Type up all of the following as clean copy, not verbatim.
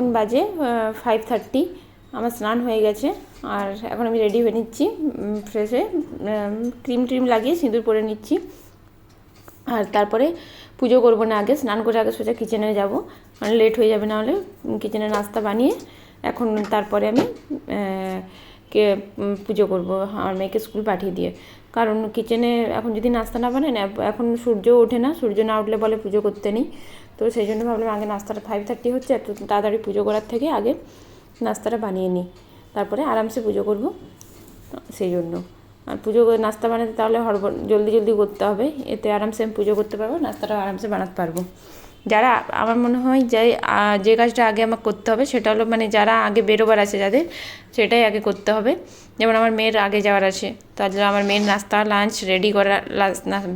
এখন বাজে 5:30। আমার স্নান হয়ে গেছে, আর এখন আমি রেডি হয়ে নিচ্ছি ফ্রেশ হয়ে, ক্রিম লাগিয়ে সিঁদুর পরে নিচ্ছি। আর তারপরে পুজো করবো না, আগে স্নান করে আগে সোজা কিচেনে যাব, মানে লেট হয়ে যাবে, নাহলে কিচেনে নাস্তা বানিয়ে এখন তারপরে আমি পুজো করবো আমার মেয়েকে স্কুল পাঠিয়ে দিয়ে। কারণ কিচেনে এখন যদি নাস্তা না বানায় না, এখন সূর্য ওঠে না, সূর্য না উঠলে বলে পুজো করতে নেই। তো সেই জন্য ভাবলাম আগে নাস্তাটা 5:30 হচ্ছে, এত তাড়াতাড়ি পুজো করার থেকে আগে নাস্তাটা বানিয়ে নিই, তারপরে আরামসে পুজো করব, সেই জন্য। আর পুজো নাস্তা বানাতে তাহলে জলদি করতে হবে, এতে আরামসে আমি পুজো করতে পারবো, নাস্তাটা আরামসে বানাতে পারবো। যারা আমার মনে হয় যে কাজটা আগে আমাকে করতে হবে সেটা হলো, মানে যারা আগে বেরোবার আছে যাদের, সেটাই আগে করতে হবে। যেমন আমার মেয়ের আগে যাওয়ার আছে, তার জন্য আমার মেয়ের নাস্তা লাঞ্চ রেডি করা,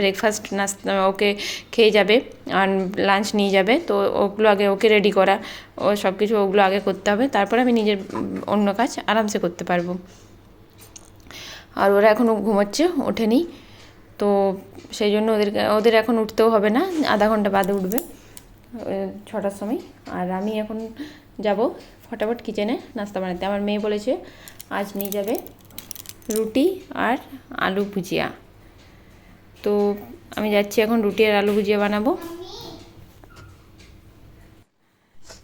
ব্রেকফাস্ট নাস্তা ওকে খেয়ে যাবে আর লাঞ্চ নিয়ে যাবে, তো ওগুলো আগে ওকে রেডি করা, ও সব কিছু ওগুলো আগে করতে হবে, তারপরে আমি নিজের অন্য কাজ আরামসে করতে পারবো। আর ওরা এখনও ঘুমোচ্ছে, ওঠেনি, তো সেই জন্য ওদের এখন উঠতেও হবে না, আধা ঘন্টা বাদে উঠবে 6টার সময়। আর আমি এখন যাব ফটাফট কিচেনে নাস্তা বানাতে। আমার মেয়ে বলেছে আজ নিয়ে যাবে রুটি আর আলু ভুজিয়া, তো আমি যাচ্ছি এখন রুটি আর আলু ভুজিয়া বানাবো।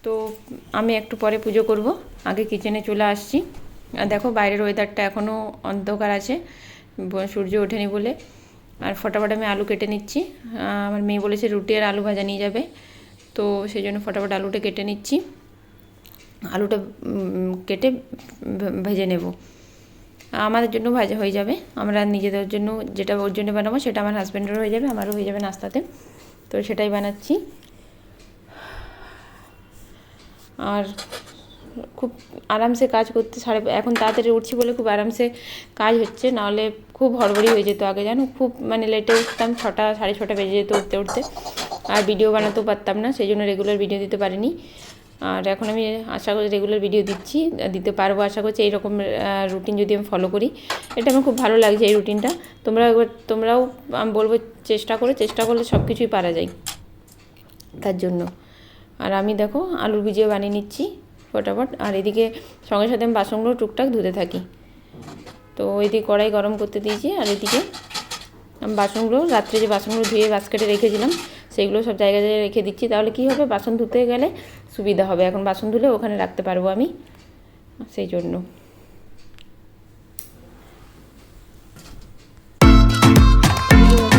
তো আমি একটু পরে পুজো করব, আগে কিচেনে চলে আসছি। আর দেখো বাইরের ওয়েদারটা এখনও অন্ধকার আছে, সূর্য ওঠেনি বলে। আর ফটাফট আমি আলু কেটে নিচ্ছি, আমার মেয়ে বলেছে রুটি আর আলু ভাজা নিয়ে যাবে, তো সেই জন্য ফটাফট আলুটা কেটে নিচ্ছি। আলুটা কেটে ভেজে নেব, আমাদের জন্য ভাজা হয়ে যাবে, আমরা নিজেদের জন্য যেটা ওর জন্য বানাবো সেটা আমার হাজব্যান্ডেরও হয়ে যাবে, আমারও হয়ে যাবে নাস্তাতে, তো সেটাই বানাচ্ছি। আর খুব আরামসে কাজ করতে এখন তাড়াতাড়ি উঠছি বলে খুব আরামসে কাজ হচ্ছে, নাহলে খুব হড়বড়ি হয়ে যেত আগে, জানো, খুব মানে লেটে উঠতাম, 6টা 6:30 বেজে যেত উঠতে, আর ভিডিও বানাতেও পারতাম না, সেই জন্য রেগুলার ভিডিও দিতে পারিনি। আর এখন আমি আশা করি রেগুলার ভিডিও দিতে পারবো, আশা করছি এইরকম রুটিন যদি আমি ফলো করি, এটা আমার খুব ভালো লাগছে এই রুটিনটা। তোমরাও আমি বলবো চেষ্টা করলে সব কিছুই পারা যায়, তার জন্য। আর আমি দেখো আলুর ভুজিয়া বানিয়ে নিচ্ছি ফটাফট, আর এদিকে সঙ্গে সাথে আমি বাসনগুলো টুকটাক ধুতে থাকি। তো ওইদিকে কড়াই গরম করতে দিয়েছি, আর এদিকে আমি বাসনগুলো রাত্রে যে বাসনগুলো ধুয়ে বাস্কেটে রেখেছিলাম সেগুলো সব জায়গায় রেখে দিচ্ছি, তাহলে কি হবে বাসন ধুতে গেলে সুবিধা হবে, এখন বাসন ধুলে ওখানে রাখতে পারবো আমি, সেই জন্য।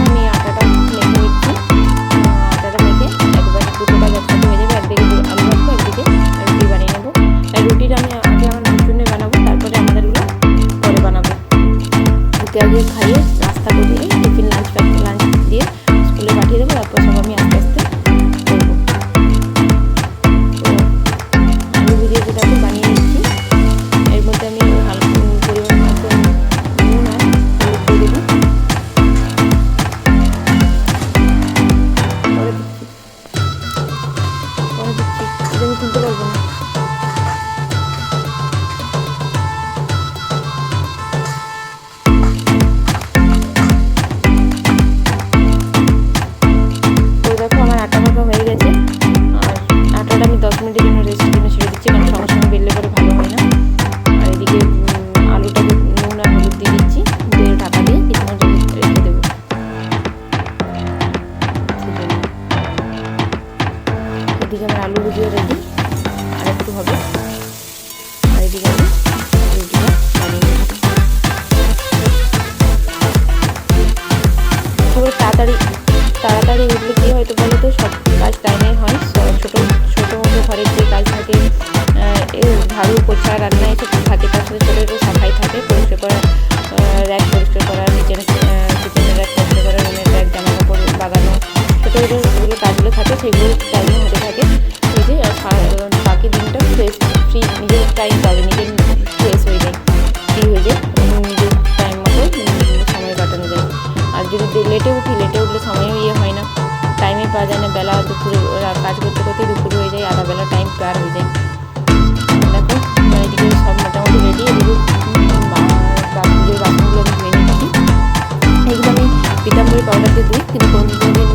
আমি আটাটা মেখে নিচ্ছি, আটাটা মেখে একবার দুটো কাজ একসাথে হয়ে যাবে, একদিকে আলু ভাজবো, একদিকে রুটি বানিয়ে নেবো। আর রুটিটা আমি আগে আমার মেয়ের জন্য বানাবো, তারপরে আমাদেরগুলো পরে বানাবো। ওকে আগে খাইয়ে নাস্তা করিয়ে টিফিন লাঞ্চ দিয়ে স্কুলে পাঠিয়ে দেবো, তারপর সব আমি আস্তে আস্তে করবো। তো আলু ভুজিয়া যেটা আমি বানিয়ে নিচ্ছি, এর মধ্যে আমি পরিমাণ মতো নুন আর হলুদ দিয়ে দেবো, পরে দিচ্ছি আমি তুলতে পারবো না। হয়ে গেছে, আর আটাটা আমি 10 মিনিটের জন্য রেস্টের জন্য ছেড়ে দিচ্ছি, কারণ সঙ্গে সঙ্গে বেললে পরে ভালো হয় না। আর এদিকে আলুটাকে নুন আর হলুদ দিয়ে দিচ্ছি, দিয়ে ঢাকা দিয়ে কিছুক্ষণ রেখে দেবো। এদিকে আমার আলু ভুজিয়া রেডি, আর একটু হবে, আর এদিকে আমি রুটিটা বানিয়ে নিচ্ছি। খুব তাড়াতাড়ি উঠলে কী হয়তো বলো তো, সব কাজ টাইমে হয়, ছোটো মতো ঘরের যে কাজ থাকে, ঝাড়ু পোছা রান্না এসব থাকে, তার সাথে ছোটো ছোটো সাফাই থাকে, পরিষ্কার করা, র্যাক পরিষ্কার করা, কিচেনের র্যাক পরিষ্কার করা, রুমের র্যাক, জামা কাপড় বাগানো, ছোটো ছোটো যেগুলো কাজগুলো থাকে সেগুলো টাইমে হতে থাকে। এই যে বাকি দিনটা ফ্রি নিজের টাইম পাবে, নিজের ফ্রেশ হয়ে যায়, ফ্রি হয়ে যায়, নিজের টাইম মতো সময় কাটানো যায়। আর যদি লেটে উঠলে সময়ও হয় না, টাইমে পাওয়া যায় না, বেলা দুপুরে কাজ করতে করতে দুপুর হয়ে যায়, আধা বেলা টাইম পার হয়ে যায়। দেখো এদিকে সব মোটামুটি রেডি, এদিকে পুজোর বাসনগুলো আমি ধুয়ে নিচ্ছি। এগুলো আমি পিতাম্বরী পাউডার দিয়ে দিই, কিন্তু কোন দিন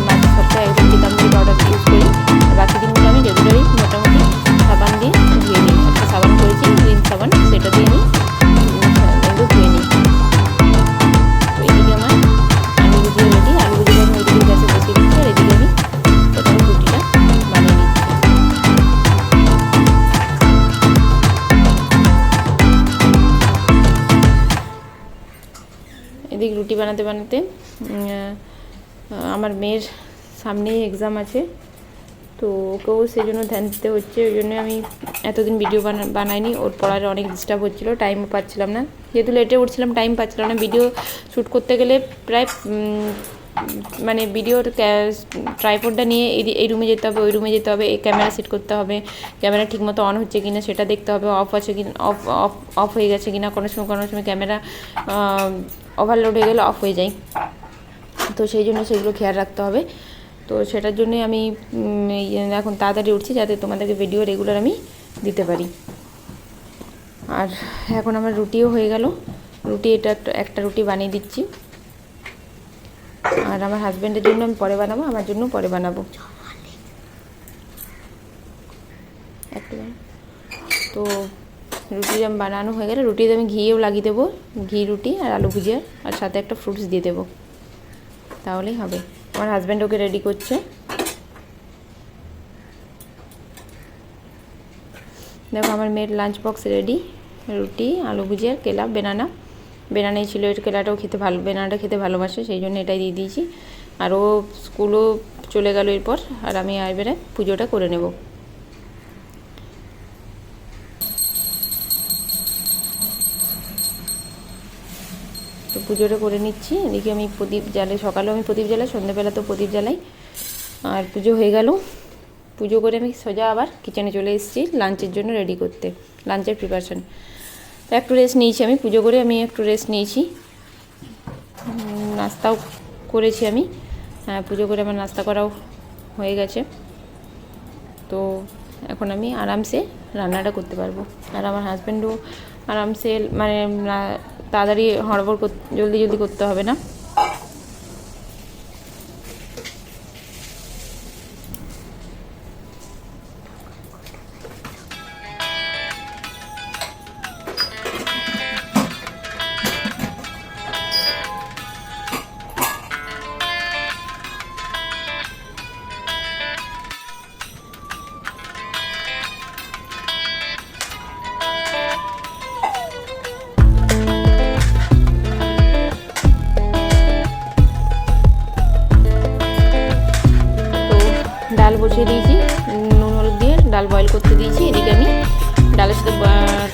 মাঝে সপ্তাহে একদিন পিতাম্বরী পাউডার ইউজ করি, বাকি দিনগুলো আমি রেগুলারই মোটামুটি বানাতে বানাতে আমার মেয়ের সামনেই এক্সাম আছে, তো ওকেও সেই জন্য ধ্যান দিতে হচ্ছে। ওই জন্য আমি এতদিন ভিডিও বানাইনি। ওর পড়ার অনেক ডিস্টার্ব হচ্ছিলো, টাইমও পাচ্ছিলাম না, যেহেতু লেটে উঠছিলাম টাইম পাচ্ছিলাম না। ভিডিও শ্যুট করতে গেলে প্রায় মানে ভিডিওর ট্রাইপডটা নিয়ে এই রুমে যেতে হবে, ওই রুমে যেতে হবে, এই ক্যামেরা সেট করতে হবে, ক্যামেরা ঠিকমতো অন হচ্ছে কিনা সেটা দেখতে হবে, অফ আছে কি অফ অফ অফ হয়ে গেছে কিনা। কোনো সময় ক্যামেরা ওভারলোড হয়ে গেলে অফ হয়ে যায়, তো সেই জন্য সেগুলো খেয়াল রাখতে হবে। তো সেটার জন্যই আমি এখন তাড়াতাড়ি উঠছি, যাতে তোমাদেরকে ভিডিও রেগুলার আমি দিতে পারি। আর এখন আমার রুটিও হয়ে গেল। রুটি এটা একটা রুটি বানিয়ে দিচ্ছি, আর আমার হাজব্যান্ডের জন্য আমি পরে বানাবো, আমার জন্য পরে বানাবো। তো রুটি আমি বানানো হয়ে গেলে রুটিতে আমি ঘিও লাগিয়ে দেবো, ঘি রুটি আর আলু ভুজিয়া, আর সাথে একটা ফ্রুটস দিয়ে দেবো, তাহলেই হবে। আমার হাজব্যান্ড ওকে রেডি করছে। দেখো আমার মেয়ের লাঞ্চ বক্স রেডি, রুটি, আলু ভুজিয়া, কেলা, বেনানাই ছিল। এর কেলাটাও খেতে ভালো, বেনানাটা খেতে ভালোবাসে, সেই জন্য এটাই দিয়ে দিয়েছি। আর ও স্কুলও চলে গেল এরপর, আর আমি এবারে পুজোটা করে নেব। তো পুজোটা করে নিচ্ছি। এদিকে আমি প্রদীপ জ্বালাই, সকালেও আমি প্রদীপ জ্বালাই, সন্ধ্যেবেলা তো প্রদীপ জ্বালাই। আর পুজো হয়ে গেল। পুজো করে আমি সোজা আবার কিচেনে চলে এসেছি লাঞ্চের জন্য রেডি করতে, লাঞ্চের প্রিপারেশান। তো একটু রেস্ট নিয়েছি আমি, পুজো করে আমি একটু রেস্ট নিয়েছি, নাস্তাও করেছি আমি। পুজো করে আমার নাস্তা করাও হয়ে গেছে। তো এখন আমি আরামসে রান্নাটা করতে পারবো। আর আমার হাজব্যান্ডও আরামসে, মানে তাড়াতাড়ি হড়বড় জলদি করতে হবে না। ডাল বসিয়ে দিয়েছি, নুন হলুদ দিয়ে ডাল বয়েল করতে দিয়েছি। এদিকে আমি ডালের সাথে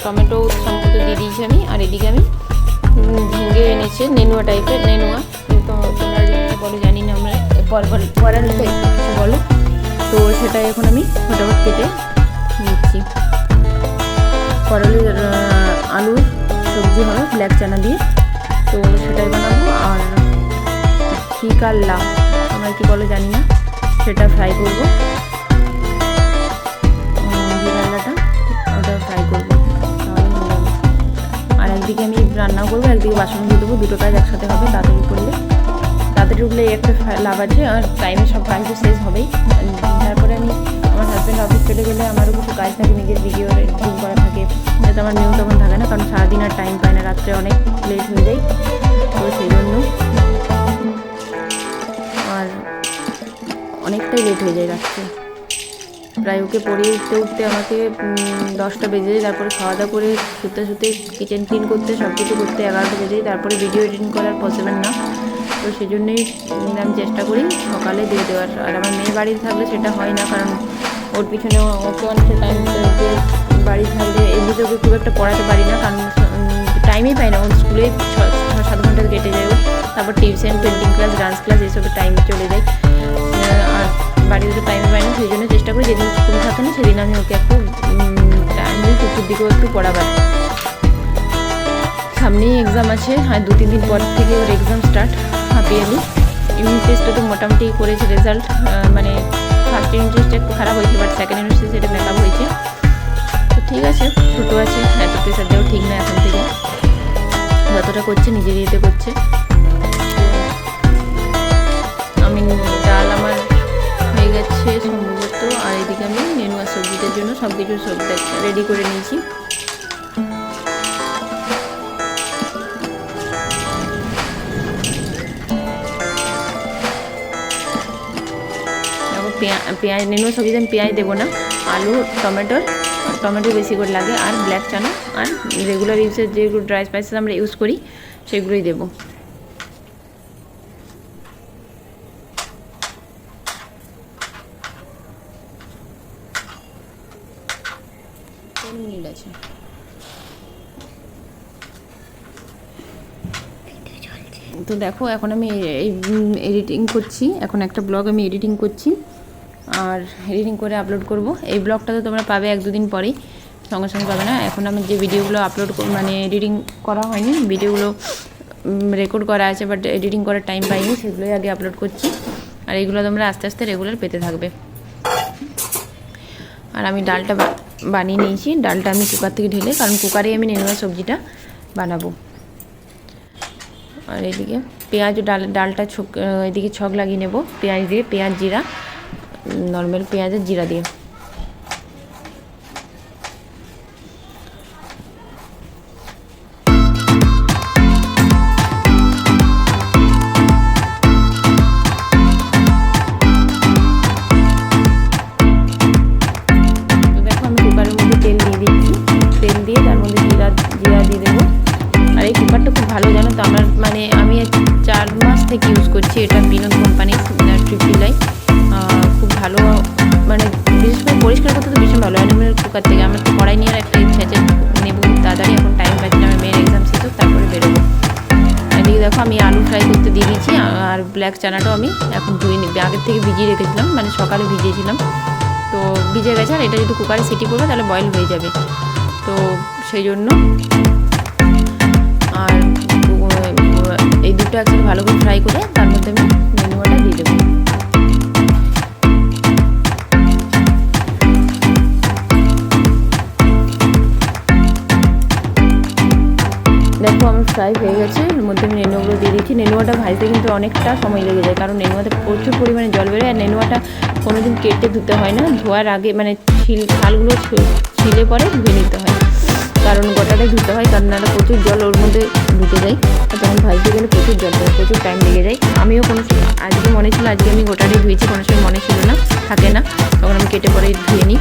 টমেটো সম্পর্ক দিয়ে দিয়েছি আমি। আর এদিকে আমি ঝিঙে এনেছে, নেনুয়া টাইপের, নেনুয়া তোমরা বলো জানি না, আমরা পরের কিছু বলো। তো সেটাই এখন আমি ফটাফট কেটে নিচ্ছি। করলের আলুর সবজি হবে ব্ল্যাক চানা দিয়ে, তো সেটাই বানাবো। আর ঘি কাল্লা, তোমরা কী বলো জানি না, সেটা ফ্রাই করবো। ঘি কাল্লাটা ওটা ফ্রাই করবো, তাহলে হয়ে যাবে। আর একদিকে আমি রান্নাও করবো, একদিকে বাসন ধুয়ে দেবো, দুটো কাজ একসাথে হবে। তাড়াতাড়ি উঠলে একটা লাভ আছে, আর টাইমে সব কাজও শেষ হবেই। তারপরে আমি আমার হাজব্যান্ড অফিস চলে গেলে আমারও কিছু কাজ থাকে, নিজের ভিডিও এডিটিং করা থাকে, যাতে আমার মেয়েও তখন থাকে না, কারণ সারাদিন আর টাইম পায় না, রাত্রে অনেক লেট হয়ে যায়। তো সেই জন্য আর অনেকটাই লেট হয়ে যায় রাত্রে, প্রায় ওকে পড়িয়ে উঠতে আমাকে 10টা বেজে যায়। তারপরে খাওয়া দাওয়া করে শুতে কিচেন ক্লিন করতে, সব কিছু করতে 11টা বেজে যায়। তারপরে ভিডিও এডিটিং করার পসিবল না, তো সেই জন্যই আমি চেষ্টা করি সকালে দিয়ে দেওয়ার। আর আমার মেয়ে বাড়িতে থাকলে সেটা হয় না, কারণ ওর পিছনে ওকে অনেকটা টাইম দিতে হচ্ছে। বাড়ি থাকলে এমনিতে ওকে খুব একটা পড়াতে পারি না, কারণ টাইমই পাই না। ওর স্কুলে 6-7 ঘন্টা কেটে যায়, তারপর tuition, painting class, dance class, এইসবের টাইম চলে যায়। আর বাড়িতে টাইমে পাই না, সেই জন্য চেষ্টা করি যেদিন স্কুল থাকে না সেদিন আমি ওকে একটু টাইমলি দুপুর দিকেও একটু পড়াবার। সামনেই এক্সাম আছে, আর 2-3 দিন পর থেকে ওর exam start, half yearly. Unit টেস্টটা তো মোটামুটি করেছে, রেজাল্ট মানে ফার্স্ট ইউনিট টেস্টটা একটু খারাপ হয়েছে, বাট সেকেন্ড ইউনিট টেস্ট সেটা মেকআপ হয়েছে। তো ঠিক আছে, ছোটো আছে, এত প্রেশার দেওয়া ঠিক না এখন থেকে, যতটা করছে নিজের ইয়েতে করছে। আমি ডাল আমার হয়ে গেছে সম্ভবত, আর এদিকে আমি নেনুয়া সবজিদের জন্য সব কিছু সবজি রেডি করে নিয়েছি। পেঁয়াজ, নেনুয়া সবজিতে আমি পেঁয়াজ দেবো না, আলু, টমেটো বেশি করে লাগে, আর ব্ল্যাক চানা, আর রেগুলার ইউজের যেগুলো ড্রাই স্পাইসেস আমরা ইউজ করি সেগুলোই দেবো। আছে। তো দেখো এখন আমি এই এডিটিং করছি, এখন একটা ব্লগ আমি এডিটিং করছি আর এডিটিং করে আপলোড করব। এই ব্লগটা তো তোমরা পাবে 1-2 দিন পরেই, সঙ্গে সঙ্গে পাবে না। এখন আমি যে ভিডিওগুলো আপলোড মানে এডিটিং করা হয়নি, ভিডিওগুলো রেকর্ড করা আছে বাট এডিটিং করার টাইম পাইনি, সেগুলোই আগে আপলোড করছি। আর এইগুলো তোমরা আস্তে আস্তে রেগুলার পেতে থাকবে। আর আমি ডালটা বানিয়ে নিয়েছি, ডালটা আমি কুকার থেকে ঢেলে, কারণ কুকারেই আমি নেনুয়া সবজিটা বানাবো। আর এদিকে পেঁয়াজ ডালটা এদিকে ছক লাগিয়ে নেব পেঁয়াজ দিয়ে, পেঁয়াজ জিরা, নর্মাল পেঁয়াজের জিরা দিয়ে। ভালো জানো তো আমার, মানে আমি 4 মাস থেকে ইউজ করছি এটা, বিনোদ কোম্পানির ট্রিপল খুব ভালো, মানে বিশেষ করে পরিষ্কার করতে তো ভীষণ ভালো। অ্যালুমিনিয়াম কুকার থেকে আমার তো কড়াই নিয়ে একটা ইচ্ছা আছে নেব তাড়াতাড়ি, এখন টাইম পাচ্ছি না, আমার মেয়ের এক্সাম শেষ হোক তারপরে বেরোবো। এদিকে দেখো আমি আলু ফ্রাই করতে দিয়ে দিয়েছি, আর ব্ল্যাক চানাটাও আমি এখন ধুয়ে নিই, আগের থেকে ভিজিয়ে রেখেছিলাম, মানে সকালে ভিজিয়েছিলাম তো ভিজে গেছে। আর এটা যদি কুকারে সিটি পড়বে তাহলে বয়েল হয়ে যাবে, তো সেই জন্য। আর এই দুটো একসাথে ভালো করে ফ্রাই করে তার মধ্যে আমি নেনুয়াটা দিয়ে দেবো। দেখো আমার ফ্রাই হয়ে গেছে, এর মধ্যে আমি নেনুয়াগুলো দিয়ে দিচ্ছি। নেনুয়াটা ভাজতে কিন্তু অনেকটা সময় লেগে যায়, কারণ নেনুয়াতে প্রচুর পরিমাণে জল বেরোয়। আর নেনুয়াটা কোনোদিন কেটে ধুতে হয় না, ধোয়ার আগে মানে ছালগুলো ছিলে পরে ধুয়ে নিতে হয়, কারণ গোটাটাই ধুতে হয়, কারণ নাহলে প্রচুর জল ওর মধ্যে ঢুকে যায়, তখন ভাজতে গেলে প্রচুর জল দেয়, প্রচুর টাইম লেগে যায়। আমিও আজকে মনে ছিল আজকে আমি গোটাটাই ধুয়েছি, কোনো সময় মনে ছিল না, থাকে না, তখন আমি কেটে পরে ধুয়ে নিই।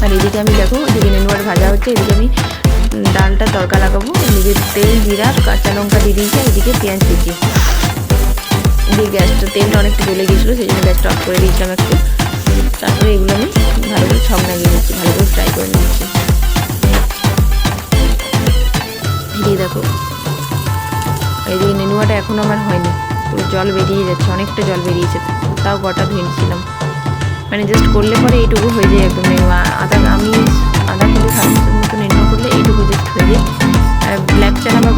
আর এদিকে আমি দেখো এদিকে নেনুয়ার ভাজা হচ্ছে, এদিকে আমি ডালটা তড়কা লাগাবো। এদিকে তেল জিরা কাঁচা লঙ্কা দিয়ে দিয়েছি, এদিকে পেঁয়াজ দিয়েছি। দিয়ে গ্যাসটা তেলটা অনেকটা জ্বলে গিয়েছিলো, সেই জন্য গ্যাসটা অফ করে দিয়েছিলাম একটু। তারপরে এগুলো আমি ভালো করে ছক লাগিয়ে নিচ্ছি, ভালো করে ফ্রাই করে নিচ্ছি। দিয়ে দেখো এইদিকে নেনুয়াটা এখনও আমার হয়নি, পুরো জল বেরিয়ে যাচ্ছে, অনেকটা জল বেরিয়েছে, তাও গোটা ধুয়ে নিচ্ছিলাম, মানে জাস্ট করলে পরে এইটুকু হয়ে যায় একদম নেনুয়া। আমি আধা কিলো সাড়ে মতো নেনুয়া করলে এইটুকু জাস্ট হয়ে যায়। আর ব্ল্যাক চানা বা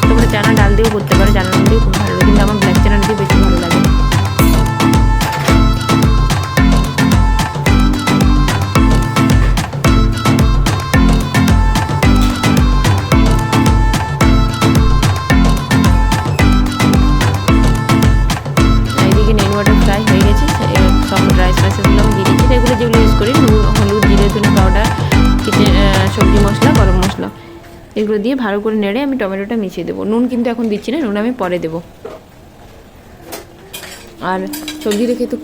তোমরা চানা ডাল দিয়েও করতে পারো, চানা ডাল দিয়েও খুব ভালো লাগে, কিন্তু আমার ব্ল্যাক চানা দিয়ে বেশি ভালো লাগে। এগুলো যেগুলো ইউজ করি, নুন, হলুদ, জিরে, ধনে পাউডার, সবজি মশলা, গরম মশলা, এগুলো দিয়ে ভালো করে নেড়ে আমি টমেটোটা মিশিয়ে দেবো। নুন কিন্তু এখন দিচ্ছি না, নুন আমি পরে দেবো। আর সবজিটা খেতে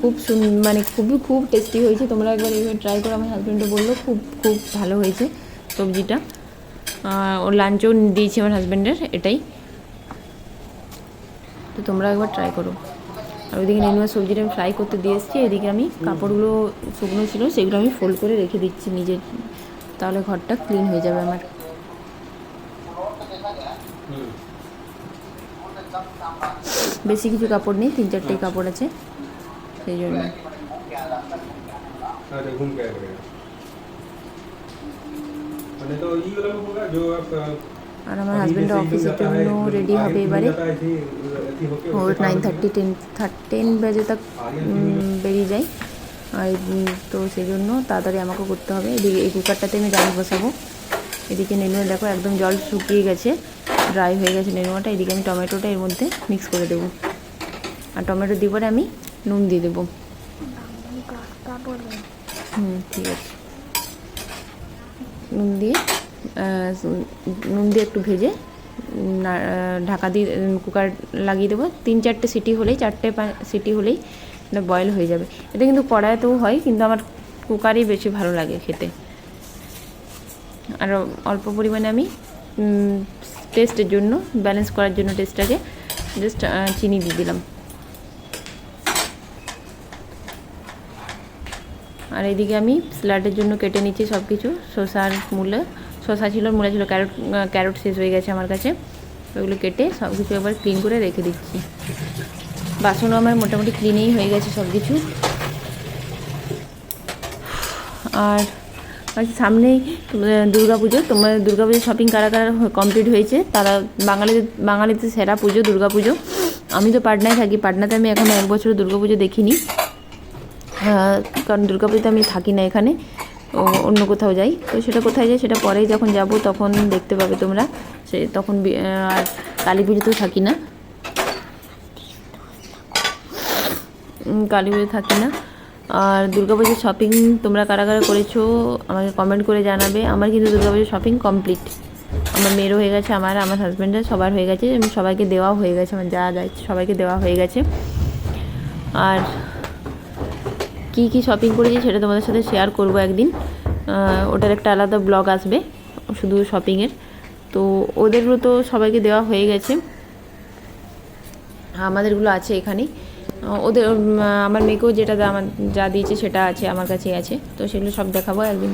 মানে খুব টেস্টি হয়েছে, তোমরা একবার এইভাবে ট্রাই করো। আমার হাজব্যান্ডও বললো খুব ভালো হয়েছে সবজিটা, ওর লাঞ্চও দিয়েছি আমার হাজব্যান্ডের এটাই, তো তোমরা একবার ট্রাই করো। আর ওইদিকে নেনুয়া সবজিটা আমি ফ্রাই করতে দিয়ে এসেছি, এদিকে আমি কাপড়গুলো শুকনো ছিল সেগুলো আমি ফোল্ড করে রেখে দিচ্ছি নিজের, তাহলে ঘরটা ক্লিন হয়ে যাবে আমার। বেশি কিছু কাপড় নেই, 3-4টেই কাপড় আছে, সেই জন্য। আর আমার হাজব্যান্ড অফিসের জন্য রেডি হবে এবারে, ওর 9:30-10 বাজে তক বেরিয়ে যায়, আর তো সেই জন্য তাড়াতাড়ি আমাকে করতে হবে। এদিকে এই কুকারটাতে আমি ডাল বসাবো। এদিকে নেনুয়া দেখো একদম জল শুকিয়ে গেছে, ড্রাই হয়ে গেছে নেনুয়াটা। এদিকে আমি টমেটোটা এর মধ্যে মিক্স করে দেবো, আর টমেটো দিয়ে পরে আমি নুন দিয়ে দেবো। ঠিক আছে, নুন দিয়ে একটু ভেজে ঢাকা দিয়ে কুকার লাগিয়ে দেবো। 3-4টে সিটি হলেই, 4টে সিটি হলেই এটা বয়েল হয়ে যাবে। এটা কিন্তু কড়াইতেও হয়, কিন্তু আমার কুকারেই বেশি ভালো লাগে খেতে। আর অল্প পরিমাণে আমি টেস্টের জন্য, ব্যালেন্স করার জন্য টেস্টটাকে জাস্ট চিনি দিয়ে দিলাম। আর এইদিকে আমি স্যালাডের জন্য কেটে নিচ্ছি সব কিছু। শসা ছিল, মূলা ছিল, ক্যারট শেষ হয়ে গেছে আমার কাছে। ওগুলো কেটে সব কিছু এবার ক্লিন করে রেখে দিচ্ছি। বাসনও আমার মোটামুটি ক্লিনই হয়ে গেছে সব কিছু। আর সামনেই দুর্গাপুজো। তোমার দুর্গাপুজোর শপিং কারা কমপ্লিট হয়েছে? তারা বাঙালিদের সেরা পুজো দুর্গাপুজো। আমি তো পাটনায় থাকি, পাটনাতে আমি এখন 1 বছর দুর্গাপুজো দেখিনি, কারণ দুর্গাপুজোতে আমি থাকি না, এখানে অন্য কোথাও যাই। তো সেটা কোথায় যাই সেটা পরেই যখন যাব তখন দেখতে পাবে তোমরা। তখন আর কালী পুজোতেও থাকি না, কালী পুজো থাকি না। আর দুর্গাপুজোর শপিং তোমরা কারা কারা করেছো আমাকে কমেন্ট করে জানাবে। আমার কিন্তু দুর্গাপুজোর শপিং কমপ্লিট। আমার মেয়েরও হয়ে গেছে, আমার হাজব্যান্ডের সবার হয়ে গেছে, সবাইকে দেওয়াও হয়ে গেছে, আমার যা যাচ্ছে সবাইকে দেওয়া হয়ে গেছে। আর কি শপিং করেছি সেটা তোমাদের সাথে শেয়ার করব একদিন। ওটার একটা আলাদা ব্লগ আসবে শুধু শপিংয়ের। তো ওদেরগুলো তো সবাইকে দেওয়া হয়ে গেছে, আমাদেরগুলো আছে এখানেই। ওদের আমার মেয়েকেও যেটা যা দিয়েছে সেটা আছে আমার কাছেই আছে। তো সেগুলো সব দেখাবো একদিন,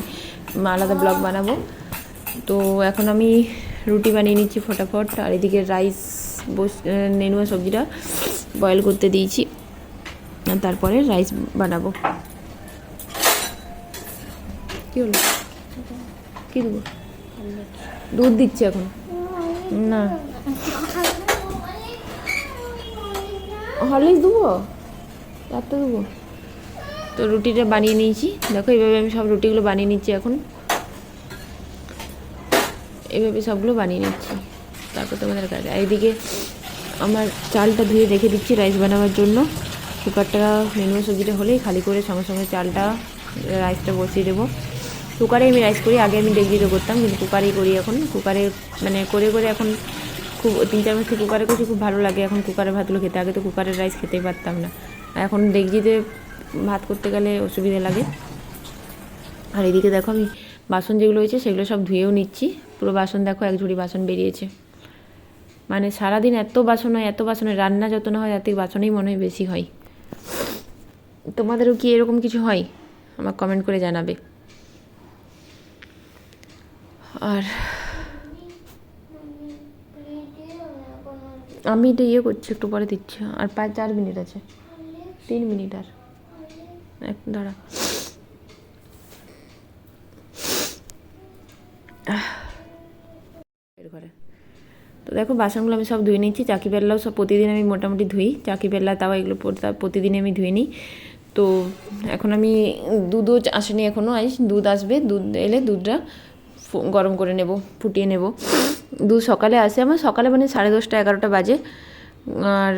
আলাদা ব্লগ বানাবো। তো এখন আমি রুটি বানিয়ে নিচ্ছি ফটাফট। আর এদিকে রাইস নেনুয়া সবজিটা বয়েল করতে দিয়েছি, তারপরে রাইস বানাবো। কী হলো? কী দেবো? দুধ দিচ্ছে এখন না, হরলিক্স দেবো, রাতটা দেবো। তো রুটিটা বানিয়ে নিয়েছি, দেখো এইভাবে আমি সব রুটিগুলো বানিয়ে নিচ্ছি এখন, এইভাবে সবগুলো বানিয়ে নিচ্ছি। তারপর তোমাদের কাছে এইদিকে আমার চালটা ধুয়ে রেখে দিচ্ছি রাইস বানাবার জন্য। কুকারটা নেনুয়া সবজিটা হলেই খালি করে সঙ্গে সঙ্গে চালটা রাইসটা বসিয়ে দেবো। কুকারে আমি রাইস করি, আগে আমি ডেকচিতে করতাম, কিন্তু কুকারেই করি এখন। কুকারে মানে করে এখন খুব 3-4 মাস থেকে কুকারে করছি, খুব ভালো লাগে এখন কুকারে ভাতগুলো খেতে। আগে তো কুকারের রাইস খেতেই পারতাম না, এখন ডেকচিতে ভাত করতে গেলে অসুবিধা লাগে। আর এদিকে দেখো আমি বাসন যেগুলো হয়েছে সেগুলো সব ধুয়েও নিচ্ছি। পুরো বাসন দেখো, এক ঝুড়ি বাসন বেরিয়েছে। মানে সারাদিন এত বাসন হয়, রান্না যত না হয় তার থেকে বাসনেই মনে হয় বেশি হয়। তোমাদেরও কি এরকম কিছু হয়? আমার কমেন্ট করে জানাবে। আর আমি এটা করছি, একটু পরে দিচ্ছি। আর 4 মিনিট আছে, 3 মিনিট আর দাঁড়া। তো দেখো বাসনগুলো আমি সব ধুয়ে নিচ্ছি। চাকি বেল্লাও সব প্রতিদিন আমি মোটামুটি ধুই, চাকি বেল্লা তাও এগুলো প্রতিদিনই আমি ধুয়ে নিই। তো এখন আমি দুধও আসেনি এখনও, দুধ আসবে, দুধ এলে দুধটা গরম করে নেব, ফুটিয়ে নেব। দুধ সকালে আসে আমার, সকালে মানে 10:30 11টা বাজে, আর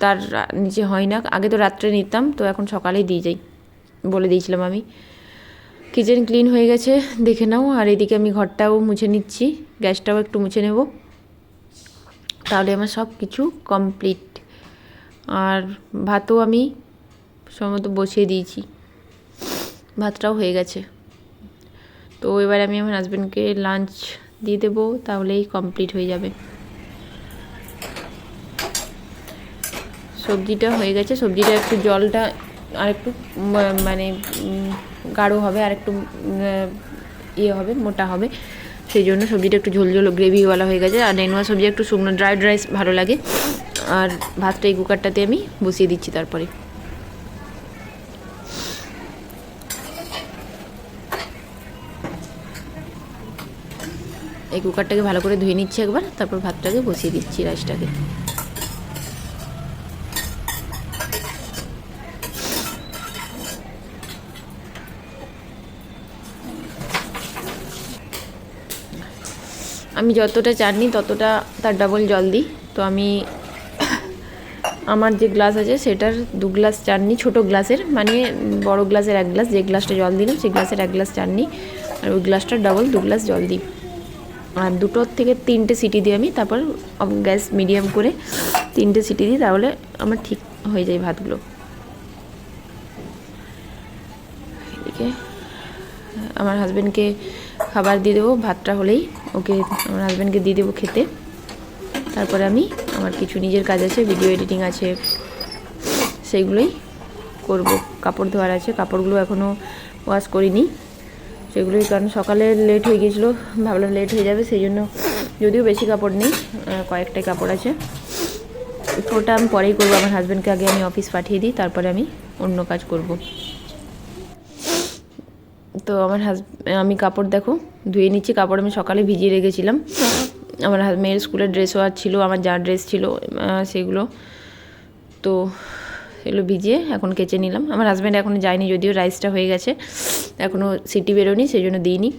তার নিচে হয় না। আগে তো রাত্রে নিতাম, তো এখন সকালেই দিয়ে যাই, বলে দিয়েছিলাম আমি। কিচেন ক্লিন হয়ে গেছে, দেখে নাও। আর এদিকে আমি ঘরটাও মুছে নিচ্ছি, গ্যাসটাও একটু মুছে নেব, তাহলে আমার সব কিছু কমপ্লিট। আর ভাতও আমি সময় বসিয়ে দিয়েছি, ভাতটাও হয়ে গেছে। তো এবার আমি আমার হাজব্যান্ডকে লাঞ্চ দিয়ে দেবো, তাহলেই কমপ্লিট হয়ে যাবে। সবজিটা হয়ে গেছে, সবজিটা একটু জলটা আর একটু মানে গাঢ় হবে, আর একটু হবে, মোটা হবে, সেই জন্য সবজিটা একটু ঝোল গ্রেভিওয়ালা হয়ে গেছে। আর নেনুয়া সবজি একটু শুকনো ড্রাইড রাইস ভালো লাগে। আর ভাতটা এই কুকারটাতে আমি বসিয়ে দিচ্ছি। তারপরে এই কুকারটাকে ভালো করে ধুয়ে নিচ্ছি একবার, তারপর ভাতটাকে বসিয়ে দিচ্ছি, রাইসটাকে। আমি যতটা চাল নিই ততটা তার ডাবল জল দিই। তো আমি আমার যে গ্লাস আছে সেটার 2 গ্লাস চাল নিই, ছোটো গ্লাসের, মানে বড় গ্লাসের 1 গ্লাস, যে গ্লাসটা জল দিলাম সেই গ্লাসের 1 গ্লাস চাল নিই, আর ওই গ্লাসটার ডাবল 2 গ্লাস জল দিই। আর 2 থেকে 3টে সিটি দিই আমি, তারপর গ্যাস মিডিয়াম করে 3টে সিটি দিই, তাহলে আমার ঠিক হয়ে যায় ভাতগুলো। এদিকে আমার হাজব্যান্ডকে খাবার দিয়ে দেবো, ভাতটা হলেই ওকে, আমার হাজব্যান্ডকে দিয়ে দেবো খেতে। তারপরে আমি আমার কিছু নিজের কাজ আছে, ভিডিও এডিটিং আছে, সেইগুলোই করব। কাপড় ধোয়ার আছে, কাপড়গুলো এখনও ওয়াশ করিনি সেগুলোই, কারণ সকালে লেট হয়ে গিয়েছিলো, ভাবলাম লেট হয়ে যাবে, সেই জন্য যদিও বেশি কাপড় নেই, কয়েকটাই কাপড় আছে, ওটা আমি পরেই করবো। আমার হাজব্যান্ডকে আগে আমি অফিস পাঠিয়ে দিই, তারপরে আমি অন্য কাজ করব। তো আমি কাপড় দেখো ধুয়ে নিচ্ছি। কাপড় আমি সকালে ভিজিয়ে রেখেছিলাম, আমার মেয়ের স্কুলের ড্রেসও আর ছিল, আমার যা ড্রেস ছিল সেগুলো, তো এগুলো ভিজিয়ে এখন কেচে নিলাম। আমার হাজব্যান্ড এখনও যায়নি, যদিও রাইসটা হয়ে গেছে, এখনও সিটি বেরোনি, সেই জন্য দিইনি।